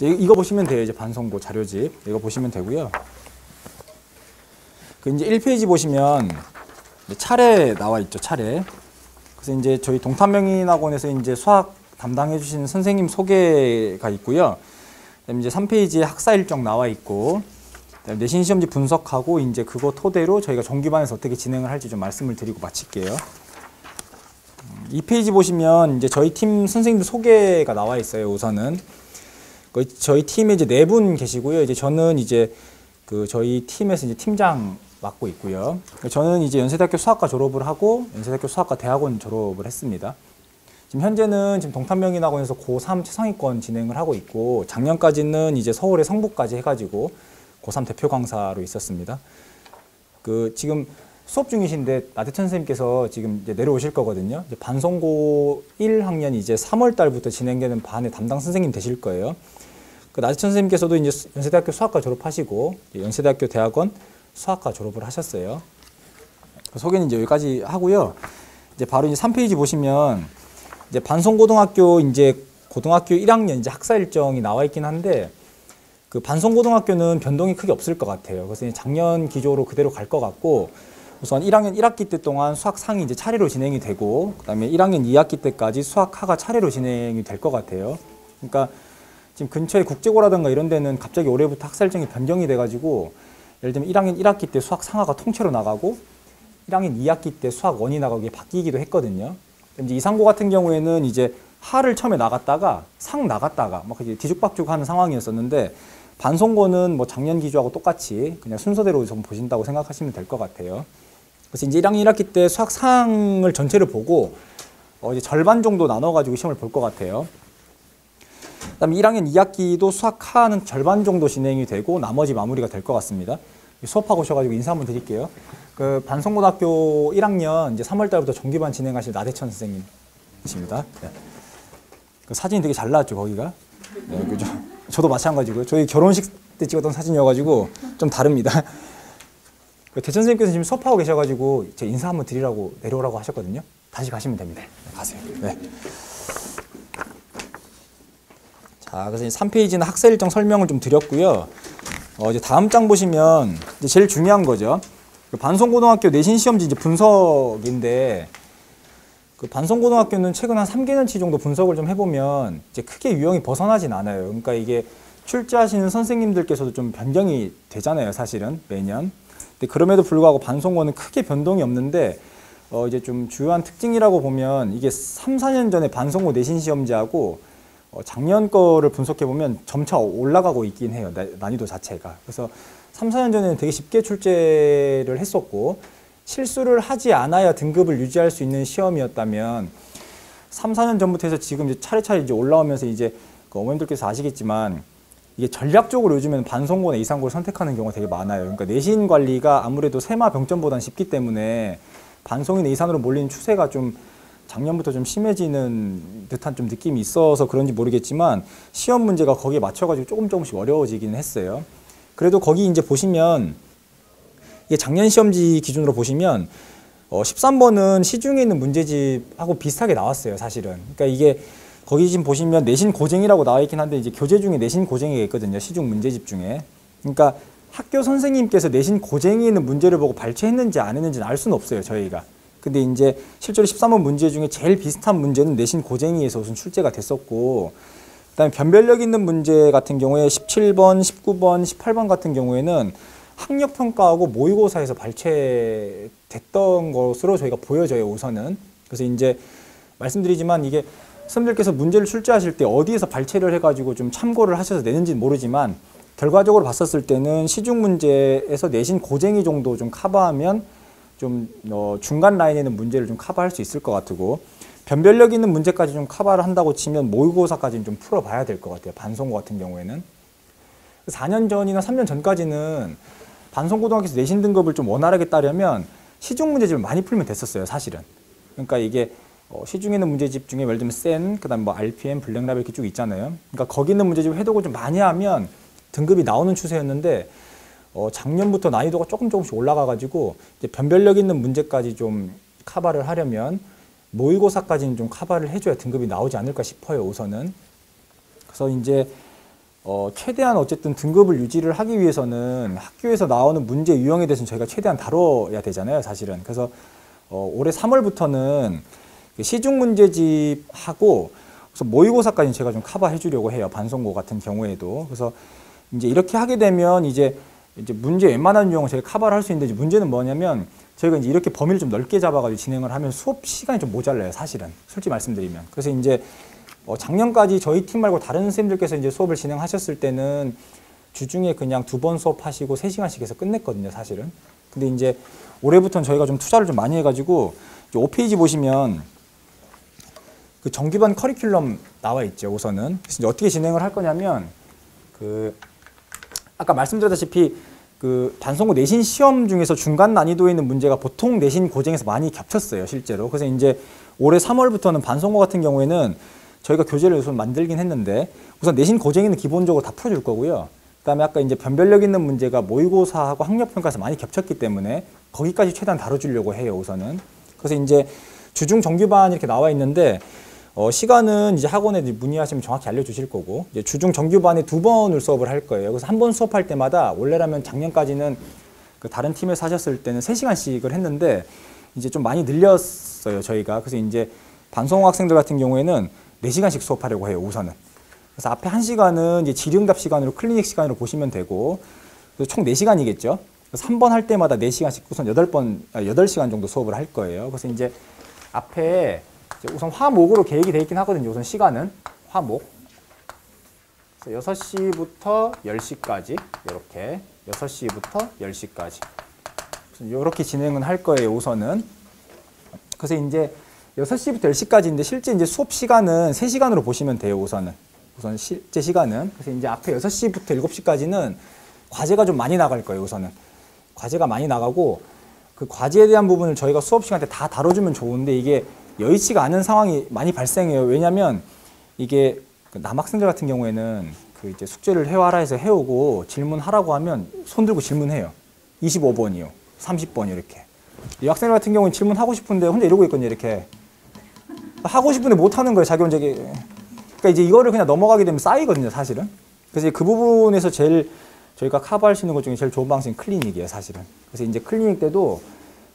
이거 보시면 돼요. 이제 반송고 자료집. 이거 보시면 되고요. 그 이제 1페이지 보시면 차례 나와 있죠. 차례. 그래서 이제 저희 동탄명인학원에서 이제 수학 담당해 주신 선생님 소개가 있고요. 그다음에 이제 3페이지에 학사 일정 나와 있고, 그다음에 내신 시험지 분석하고 이제 그거 토대로 저희가 정규반에서 어떻게 진행을 할지 좀 말씀을 드리고 마칠게요. 2페이지 보시면 이제 저희 팀 선생님들 소개가 나와 있어요. 우선은 저희 팀에 이제 4분 계시고요. 이제 저는 이제 그 저희 팀에서 이제 팀장 맡고 있고요. 저는 이제 연세대학교 수학과 졸업을 하고 연세대학교 수학과 대학원 졸업을 했습니다. 지금 현재는 지금 동탄명인학원에서 고3 최상위권 진행을 하고 있고, 작년까지는 이제 서울의 성북까지 해가지고 고3 대표 강사로 있었습니다. 그 지금 수업 중이신데 나대천 선생님께서 지금 이제 내려오실 거거든요. 이제 반송고 1학년이 이제 3월 달부터 진행되는 반의 담당 선생님 되실 거예요. 그 나대천 선생님께서도 이제 연세대학교 수학과 졸업하시고 연세대학교 대학원 수학과 졸업을 하셨어요. 그 소개는 이제 여기까지 하고요. 이제 바로 이제 3페이지 보시면 이제 반송고등학교 이제 고등학교 1학년 이제 학사 일정이 나와 있긴 한데, 그 반송고등학교는 변동이 크게 없을 것 같아요. 그래서 작년 기조로 그대로 갈 것 같고, 우선 1학년 1학기 때 동안 수학 상이 이제 차례로 진행이 되고, 그다음에 1학년 2학기 때까지 수학 하가 차례로 진행이 될 것 같아요. 그러니까 지금 근처에 국제고라든가 이런 데는 갑자기 올해부터 학사 일정이 변경이 돼가지고, 예를 들면 1학년 1학기 때 수학 상하가 통째로 나가고 1학년 2학기 때 수학 원이 나가고 이게 바뀌기도 했거든요. 이제 이상고 같은 경우에는 이제 하를 처음에 나갔다가 상 나갔다가 막 이제 뒤죽박죽 하는 상황이었었는데, 반송고는 뭐 작년 기조하고 똑같이 그냥 순서대로 좀 보신다고 생각하시면 될 것 같아요. 그래서 이제 1학년 1학기 때 수학 상을 전체를 보고 이제 절반 정도 나눠가지고 시험을 볼 것 같아요. 그다음에 1학년 2학기도 수학 하는 절반 정도 진행이 되고 나머지 마무리가 될 것 같습니다. 수업하고 오셔가지고 인사 한번 드릴게요. 그 반송고등학교 1학년 이제 3월 달부터 정규반 진행하실 나대천 선생님이십니다. 네. 그 사진이 되게 잘 나왔죠, 거기가. 네, 그죠. 저도 마찬가지고요. 저희 결혼식 때 찍었던 사진이어가지고 좀 다릅니다. 그 대천 선생님께서 지금 수업하고 계셔가지고 제 인사 한번 드리라고 내려오라고 하셨거든요. 다시 가시면 됩니다. 네, 가세요. 네. 자, 그래서 3페이지는 학사 일정 설명을 좀 드렸고요. 이제 다음 장 보시면 이제 제일 중요한 거죠. 그 반송고등학교 내신 시험지 이제 분석인데, 그 반송고등학교는 최근 한 3개년치 정도 분석을 좀 해보면 이제 크게 유형이 벗어나진 않아요. 그러니까 이게 출제하시는 선생님들께서도 좀 변경이 되잖아요, 사실은 매년. 근데 그럼에도 불구하고 반송고는 크게 변동이 없는데, 이제 좀 주요한 특징이라고 보면 이게 3, 4년 전에 반송고 내신 시험지하고 작년 거를 분석해 보면 점차 올라가고 있긴 해요. 난이도 자체가. 그래서 3, 4년 전에는 되게 쉽게 출제를 했었고, 실수를 하지 않아야 등급을 유지할 수 있는 시험이었다면 3, 4년 전부터 해서 지금 이제 차례차례 이제 올라오면서 이제 그 어머님들께서 아시겠지만 이게 전략적으로 요즘에는 반송고나 이상고를 선택하는 경우가 되게 많아요. 그러니까 내신 관리가 아무래도 세마 병점보다는 쉽기 때문에 반송이나 이산으로 몰리는 추세가 좀 작년부터 좀 심해지는 듯한 좀 느낌이 있어서 그런지 모르겠지만, 시험 문제가 거기에 맞춰가지고 조금씩 어려워지기는 했어요. 그래도 거기 이제 보시면 이게 작년 시험지 기준으로 보시면 13번은 시중에 있는 문제집하고 비슷하게 나왔어요, 사실은. 그러니까 이게 거기 지금 보시면 내신 고쟁이라고 나와 있긴 한데, 이제 교재 중에 내신 고쟁이가 있거든요, 시중 문제집 중에. 그러니까 학교 선생님께서 내신 고쟁이 있는 문제를 보고 발췌했는지 안 했는지는 알 수는 없어요, 저희가. 근데 이제 실제로 13번 문제 중에 제일 비슷한 문제는 내신 고쟁이에서 우선 출제가 됐었고, 그다음에 변별력 있는 문제 같은 경우에 17번, 19번, 18번 같은 경우에는 학력평가하고 모의고사에서 발췌됐던 것으로 저희가 보여져요, 우선은. 그래서 이제 말씀드리지만 이게 선생님들께서 문제를 출제하실 때 어디에서 발췌를 해가지고 좀 참고를 하셔서 내는지는 모르지만, 결과적으로 봤었을 때는 시중 문제에서 내신 고쟁이 정도 좀 커버하면 좀 중간 라인에 있는 문제를 좀 커버할 수 있을 것 같고, 변별력 있는 문제까지 좀 커버를 한다고 치면 모의고사까지는 좀 풀어봐야 될 것 같아요, 반송고 같은 경우에는. 4년 전이나 3년 전까지는 반송고등학교에서 내신 등급을 좀 원활하게 따려면 시중 문제집을 많이 풀면 됐었어요, 사실은. 그러니까 이게 시중에 있는 문제집 중에 예를 들면 센, 그 다음에 뭐 RPM, 블랙라벨 이렇게 쭉 있잖아요. 그러니까 거기 있는 문제집 해독을 좀 많이 하면 등급이 나오는 추세였는데, 작년부터 난이도가 조금씩 올라가가지고 이제 변별력 있는 문제까지 좀 커버를 하려면 모의고사까지는 좀 커버를 해줘야 등급이 나오지 않을까 싶어요, 우선은. 그래서 이제 최대한 어쨌든 등급을 유지를 하기 위해서는 학교에서 나오는 문제 유형에 대해서는 저희가 최대한 다뤄야 되잖아요, 사실은. 그래서 올해 3월부터는 시중 문제집하고 모의고사까지 제가 좀 커버해 주려고 해요, 반송고 같은 경우에도. 그래서 이제 이렇게 하게 되면 이제 문제 웬만한 유형을 제가 커버를 할 수 있는데, 문제는 뭐냐면 저희가 이제 이렇게 범위를 좀 넓게 잡아가지고 진행을 하면 수업 시간이 좀 모자라요, 사실은. 솔직히 말씀드리면. 그래서 이제 작년까지 저희 팀 말고 다른 선생님들께서 이제 수업을 진행하셨을 때는 주중에 그냥 2번 수업하시고 3시간씩 해서 끝냈거든요, 사실은. 근데 이제 올해부터는 저희가 좀 투자를 좀 많이 해가지고 5페이지 보시면 그 정규반 커리큘럼 나와 있죠, 우선은. 그래서 이제 어떻게 진행을 할 거냐면, 아까 말씀드렸다시피 반송고 내신 시험 중에서 중간 난이도에 있는 문제가 보통 내신 고쟁에서 많이 겹쳤어요, 실제로. 그래서 이제 올해 3월부터는 반송고 같은 경우에는 저희가 교재를 우선 만들긴 했는데, 우선 내신 고쟁이는 기본적으로 다 풀어줄 거고요. 그다음에 아까 이제 변별력 있는 문제가 모의고사하고 학력평가에서 많이 겹쳤기 때문에 거기까지 최대한 다뤄주려고 해요, 우선은. 그래서 이제 주중 정규반 이렇게 나와 있는데, 시간은 이제 학원에 문의하시면 정확히 알려주실 거고, 이제 주중 정규반에 2번을 수업을 할 거예요. 그래서 한 번 수업할 때마다, 원래라면 작년까지는 그 다른 팀에서 하셨을 때는 3시간씩을 했는데 이제 좀 많이 늘렸어요, 저희가. 그래서 이제 반송고 학생들 같은 경우에는 4시간씩 수업하려고 해요, 우선은. 그래서 앞에 1시간은 이제 질의응답 시간으로, 클리닉 시간으로 보시면 되고, 총 4시간이겠죠. 그래서 한 번 할 때마다 4시간씩 우선 8시간 정도 수업을 할 거예요. 그래서 이제 앞에 우선 화목으로 계획이 되어 있긴 하거든요, 우선 시간은. 화목. 그래서 6시부터 10시까지, 이렇게. 6시부터 10시까지. 이렇게 진행은 할 거예요, 우선은. 그래서 이제 6시부터 10시까지인데 실제 이제 수업 시간은 3시간으로 보시면 돼요, 우선 실제 시간은. 그래서 이제 앞에 6시부터 7시까지는 과제가 좀 많이 나갈 거예요, 우선은. 과제가 많이 나가고, 그 과제에 대한 부분을 저희가 수업 시간 때 다 다뤄주면 좋은데, 이게 여의치가 않은 상황이 많이 발생해요. 왜냐면 이게 남학생들 같은 경우에는 이제 숙제를 해와라 해서 해오고 질문하라고 하면 손 들고 질문해요. 25번이요. 30번이요, 이렇게. 이 학생들 같은 경우는 질문하고 싶은데 혼자 이러고 있거든요, 이렇게. 하고 싶은데 못 하는 거예요, 자기 혼자. 그러니까 이제 이거를 그냥 넘어가게 되면 쌓이거든요, 사실은. 그래서 그 부분에서 제일 저희가 커버할 수 있는 것 중에 제일 좋은 방식은 클리닉이에요, 사실은. 그래서 이제 클리닉 때도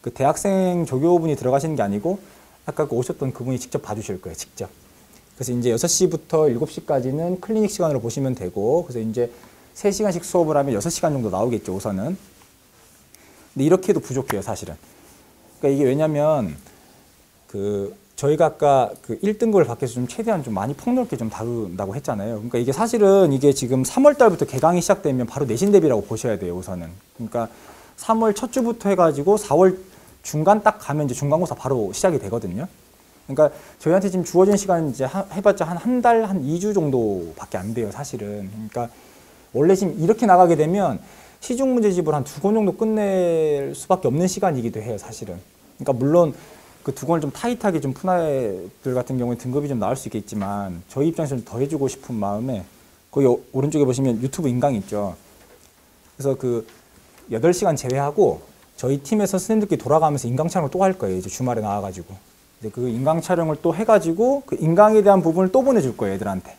그 대학생 조교분이 들어가시는 게 아니고 아까 오셨던 그분이 직접 봐주실 거예요, 직접. 그래서 이제 6시부터 7시까지는 클리닉 시간으로 보시면 되고, 그래서 이제 3시간씩 수업을 하면 6시간 정도 나오겠죠, 우선은. 근데 이렇게 해도 부족해요, 사실은. 그러니까 이게 왜냐면 저희가 아까 1등급을 받기 위해서 좀 최대한 좀 많이 폭넓게 좀 다룬다고 했잖아요. 그러니까 이게 사실은 이게 지금 3월 달부터 개강이 시작되면 바로 내신 대비라고 보셔야 돼요, 우선은. 그러니까 3월 첫 주부터 해가지고 4월 중간 딱 가면 이제 중간고사 바로 시작이 되거든요. 그러니까 저희한테 지금 주어진 시간 이제 해봤자 한 달, 한 2주 정도밖에 안 돼요, 사실은. 그러니까 원래 지금 이렇게 나가게 되면 시중 문제집을 한 2권 정도 끝낼 수밖에 없는 시간이기도 해요, 사실은. 그러니까 물론 그 2권을 좀 타이트하게 좀 푼 아이들 같은 경우에 등급이 좀 나올 수 있겠지만 저희 입장에서 좀 더 해주고 싶은 마음에 거기 오른쪽에 보시면 유튜브 인강 있죠. 그래서 8시간 제외하고 저희 팀에서 선생님들끼리 돌아가면서 인강 촬영을 또 할 거예요, 이제 주말에 나와가지고. 이제 그 인강 촬영을 또 해가지고 그 인강에 대한 부분을 또 보내줄 거예요, 애들한테.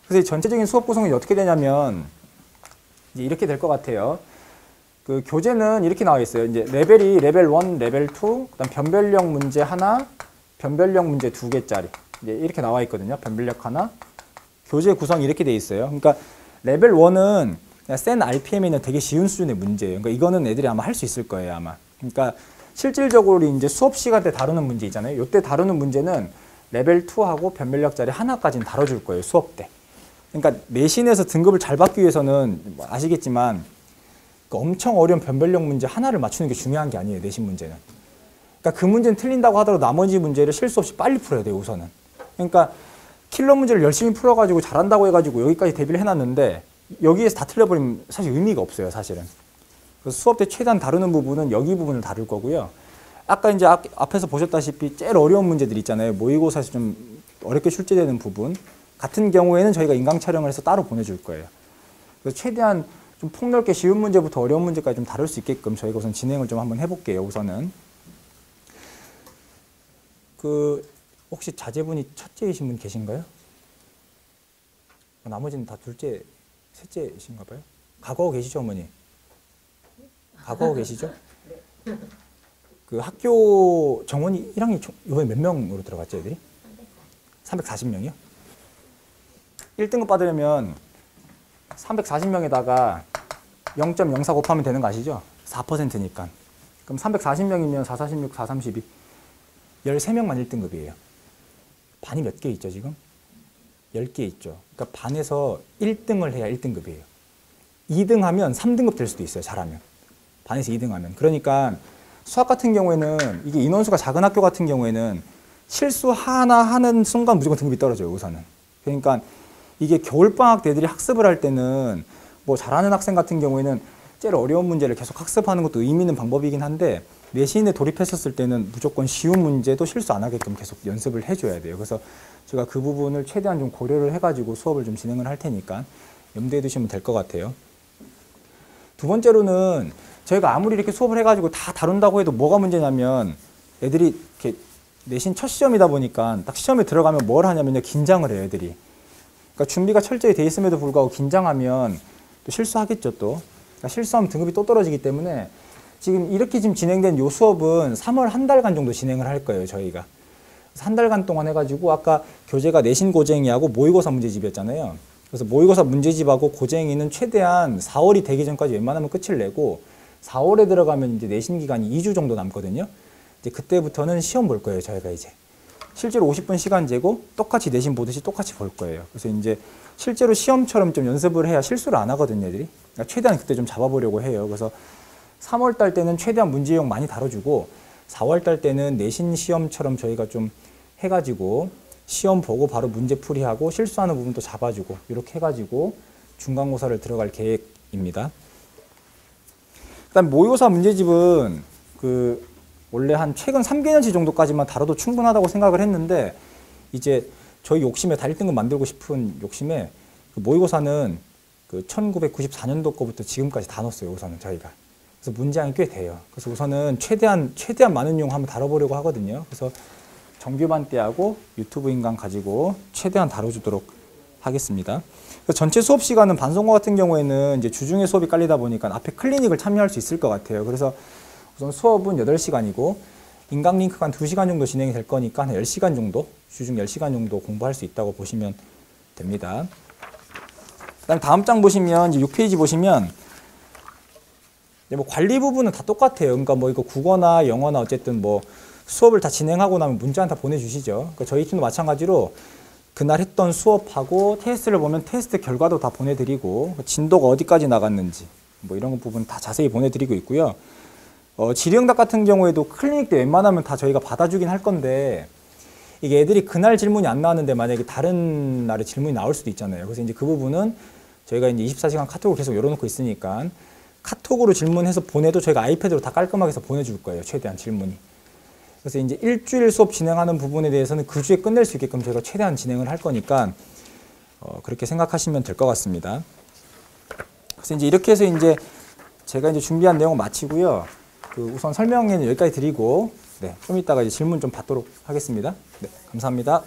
그래서 전체적인 수업 구성이 어떻게 되냐면 이제 이렇게 될 것 같아요. 그 교재는 이렇게 나와 있어요. 이제 레벨이 레벨 1, 레벨 2, 그다음 변별력 문제 하나, 변별력 문제 2개짜리. 이제 이렇게 나와 있거든요. 변별력 하나. 교재 구성이 이렇게 돼 있어요. 그러니까 레벨 1은 그냥 센 RPM에 있는 되게 쉬운 수준의 문제예요. 그러니까 이거는 애들이 아마 할 수 있을 거예요, 아마. 그러니까 실질적으로 이제 수업 시간 때 다루는 문제 있잖아요. 이때 다루는 문제는 레벨 2하고 변별력짜리 하나까지는 다뤄줄 거예요, 수업 때. 그러니까 내신에서 등급을 잘 받기 위해서는 아시겠지만 엄청 어려운 변별력 문제 하나를 맞추는 게 중요한 게 아니에요, 내신 문제는. 그러니까 그 문제는 틀린다고 하더라도 나머지 문제를 실수 없이 빨리 풀어야 돼요, 우선은. 그러니까 킬러 문제를 열심히 풀어가지고 잘한다고 해가지고 여기까지 대비를 해놨는데 여기에서 다 틀려버리면 사실 의미가 없어요, 사실은. 그래서 수업 때 최대한 다루는 부분은 여기 부분을 다룰 거고요. 아까 이제 앞에서 보셨다시피 제일 어려운 문제들 있잖아요. 모의고사에서 좀 어렵게 출제되는 부분 같은 경우에는 저희가 인강 촬영을 해서 따로 보내줄 거예요. 그래서 최대한 좀 폭넓게 쉬운 문제부터 어려운 문제까지 좀 다룰 수 있게끔 저희가 우선 진행을 좀 한번 해볼게요, 우선은. 혹시 자제분이 첫째이신 분 계신가요? 나머지는 다 둘째. 셋째이신가 봐요. 과거 계시죠, 어머니? 과거 계시죠? 그 학교 정원이 1학년 이번에 몇 명으로 들어갔죠, 애들이? 340명이요? 1등급 받으려면 340명에다가 0.04 곱하면 되는 거 아시죠? 4%니까. 그럼 340명이면 4, 46, 4, 32. 13명만 1등급이에요. 반이 몇 개 있죠, 지금? 10개 있죠. 그러니까 반에서 1등을 해야 1등급이에요. 2등 하면 3등급 될 수도 있어요, 잘하면. 반에서 2등 하면. 그러니까 수학 같은 경우에는 이게 인원수가 작은 학교 같은 경우에는 실수 하나 하는 순간 무조건 등급이 떨어져요, 우선은. 그러니까 이게 겨울방학 때 애들이 학습을 할 때는 뭐 잘하는 학생 같은 경우에는 제일 어려운 문제를 계속 학습하는 것도 의미 있는 방법이긴 한데 내신에 돌입했었을 때는 무조건 쉬운 문제도 실수 안 하게끔 계속 연습을 해줘야 돼요. 그래서 제가 그 부분을 최대한 좀 고려를 해가지고 수업을 좀 진행을 할 테니까 염두에 두시면 될 것 같아요. 두 번째로는 저희가 아무리 이렇게 수업을 해가지고 다 다룬다고 해도 뭐가 문제냐면 애들이 이렇게 내신 첫 시험이다 보니까 딱 시험에 들어가면 뭘 하냐면요. 긴장을 해요, 애들이. 그러니까 준비가 철저히 돼 있음에도 불구하고 긴장하면 또 실수하겠죠, 또. 그러니까 실수하면 등급이 또 떨어지기 때문에 지금 이렇게 지금 진행된 요 수업은 3월 한 달간 정도 진행을 할 거예요, 저희가. 그래서 한 달간 동안 해가지고 아까 교재가 내신 고쟁이하고 모의고사 문제집이었잖아요. 그래서 모의고사 문제집하고 고쟁이는 최대한 4월이 되기 전까지 웬만하면 끝을 내고 4월에 들어가면 이제 내신 기간이 2주 정도 남거든요. 이제 그때부터는 시험 볼 거예요, 저희가 이제. 실제로 50분 시간 재고 똑같이 내신 보듯이 똑같이 볼 거예요. 그래서 이제 실제로 시험처럼 좀 연습을 해야 실수를 안 하거든요, 애들이. 그러니까 최대한 그때 좀 잡아보려고 해요. 그래서 3월 달 때는 최대한 문제용 많이 다뤄주고 4월 달 때는 내신 시험처럼 저희가 좀 해가지고 시험 보고 바로 문제 풀이하고 실수하는 부분도 잡아주고 이렇게 해가지고 중간고사를 들어갈 계획입니다. 그다음 모의고사 문제집은 그 원래 한 최근 3개년치 정도까지만 다뤄도 충분하다고 생각을 했는데 이제 저희 욕심에 다 1등급 만들고 싶은 욕심에 그 모의고사는 그 1994년도 거부터 지금까지 다 넣었어요, 우선은 저희가. 그래서 문제량이 꽤 돼요. 그래서 우선은 최대한 많은 용 한번 다뤄보려고 하거든요. 그래서 정규반 때하고 유튜브 인강 가지고 최대한 다뤄주도록 하겠습니다. 전체 수업 시간은 반송과 같은 경우에는 이제 주중에 수업이 깔리다 보니까 앞에 클리닉을 참여할 수 있을 것 같아요. 그래서 우선 수업은 8시간이고 인강 링크가 한 2시간 정도 진행이 될 거니까 한 10시간 정도, 주중 10시간 정도 공부할 수 있다고 보시면 됩니다. 그다음 다음 장 보시면 이제 6페이지 보시면 뭐 관리 부분은 다 똑같아요. 그러니까 뭐 이거 국어나 영어나 어쨌든 뭐 수업을 다 진행하고 나면 문자는 다 보내주시죠. 그러니까 저희 팀도 마찬가지로 그날 했던 수업하고 테스트를 보면 테스트 결과도 다 보내드리고 진도가 어디까지 나갔는지 뭐 이런 부분 다 자세히 보내드리고 있고요. 질의응답 같은 경우에도 클리닉 때 웬만하면 다 저희가 받아주긴 할 건데 이게 애들이 그날 질문이 안 나왔는데 만약에 다른 날에 질문이 나올 수도 있잖아요. 그래서 이제 그 부분은 저희가 이제 24시간 카톡을 계속 열어놓고 있으니까 카톡으로 질문해서 보내도 저희가 아이패드로 다 깔끔하게 해서 보내줄 거예요. 최대한 질문이. 그래서 이제 일주일 수업 진행하는 부분에 대해서는 그 주에 끝낼 수 있게끔 저희가 최대한 진행을 할 거니까 그렇게 생각하시면 될 것 같습니다. 그래서 이제 이렇게 해서 이제 제가 이제 준비한 내용을 마치고요. 그 우선 설명에는 여기까지 드리고 좀 이따가 이제 질문 좀 받도록 하겠습니다. 네, 감사합니다.